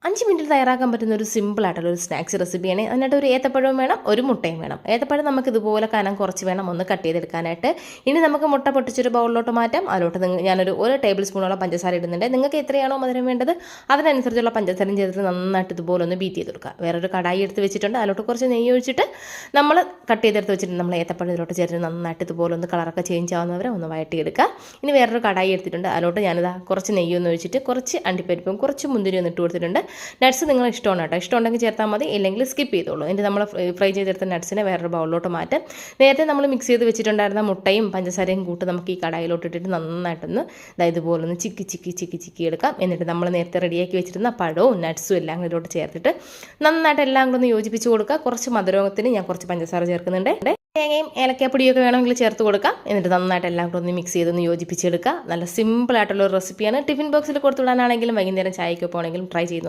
5 മിനിറ്റിൽ തയ്യാറാക്കാൻ പറ്റുന്ന ഒരു സിമ്പിൾ ആയിട്ടുള്ള ഒരു സ്നാക്സ് റെസിപ്പിയാണ്. അതിനായിട്ട് ഒരു ഏത്തപ്പഴവും വേണം, ഒരു മുട്ടയും വേണം. ഏത്തപ്പഴം നമുക്ക് ഇതുപോലെ കനം കുറച്ച് വേണം ഒന്ന് കട്ട് ചെയ്തെടുക്കാനായിട്ട്. ഇനി നമുക്ക് മുട്ട പൊട്ടിച്ചൊരു ബൗളിലോട്ട് മാറ്റാം. അതിലോട്ട് ഞാനൊരു 1 ടേബിൾ സ്പൂണോളം പഞ്ചസാര ഇടുന്നുണ്ട്. നിങ്ങൾക്ക് എത്രയാണോ മധുരം വേണ്ടത് അതിനനുസരിച്ചുള്ള പഞ്ചസാരയും ചേർത്ത് നന്നായിട്ട് ഇതുപോലെ ഒന്ന് ബീറ്റ് ചെയ്ത് കൊടുക്കുക. വേറൊരു കടായി എടുത്ത് വെച്ചിട്ടുണ്ട്. അതിലോട്ട് കുറച്ച് നെയ്യ് ഒഴിച്ചിട്ട് നമ്മൾ കട്ട് ചെയ്തെടുത്ത് വെച്ചിട്ടുണ്ട് നമ്മൾ ഏത്തപ്പഴം ഇതിലോട്ട് ചേർത്ത് നന്നായിട്ട് ഇതുപോലെ ഒന്ന് കളറൊക്കെ ചേഞ്ച് ആവുന്നവരെ ഒന്ന് വഴറ്റിയെടുക്കുക. ഇനി വേറൊരു കടായി എടുത്തിട്ടുണ്ട്. അതിലോട്ട് ഞാനിതാ കുറച്ച് നെയ്യൊന്ന് ഒഴിച്ചിട്ട് കുറച്ച് അണ്ടിപ്പരിപ്പും കുറച്ച് മുന്തിരി ഒന്ന് ഇട്ട് കൊടുത്തിട്ടുണ്ട്. നട്ട്സ് നിങ്ങൾ ഇഷ്ടമാണ് കേട്ടോ, ഇഷ്ടമുണ്ടെങ്കിൽ ചേർത്താൽ മതി, ഇല്ലെങ്കിൽ സ്കിപ്പ് ചെയ്തോളൂ. എന്നിട്ട് നമ്മൾ ഫ്രൈ ചെയ്തെടുത്ത നട്ട്സിനെ വേറൊരു ബൗളിലോട്ട് മാറ്റാം. നേരത്തെ നമ്മൾ മിക്സ് ചെയ്ത് വെച്ചിട്ടുണ്ടായിരുന്ന മുട്ടയും പഞ്ചസാരയും കൂട്ട് നമുക്ക് ഈ കടായിലോട്ട് ഇട്ടിട്ട് നന്നായിട്ടൊന്ന് ഇതുപോലെ ഒന്ന് ചിക്കി എടുക്കാം. എന്നിട്ട് നമ്മൾ നേരത്തെ റെഡിയാക്കി വെച്ചിരുന്ന പഴവും നട്ട്സും എല്ലാം കൂടി ഇതിലോട്ട് ചേർത്തിട്ട് നന്നായിട്ട് എല്ലാം കൂടി ഒന്ന് യോജിപ്പിച്ച് കൊടുക്കുക. കുറച്ച് മധുരത്തിന് ഞാൻ കുറച്ച് പഞ്ചസാര ചേർക്കുന്നുണ്ട്. തേങ്ങയും ഏലക്കാപ്പൊടിയൊക്കെ വേണമെങ്കിൽ ചേർത്ത് കൊടുക്കാം. എന്നിട്ട് നന്നായിട്ട് എല്ലാം കൂടെ ഒന്ന് മിക്സ് ചെയ്തൊന്ന് യോജിപ്പിച്ചെടുക്കുക. നല്ല സിമ്പിൾ ആയിട്ടുള്ള ഒരു റെസിപ്പിയാണ്. ടിഫിൻ ബോക്സിൽ കൊടുത്തുവിടാനാണെങ്കിലും വൈകുന്നേരം ചായക്കൊപ്പം ആണെങ്കിലും ട്രൈ ചെയ്തു.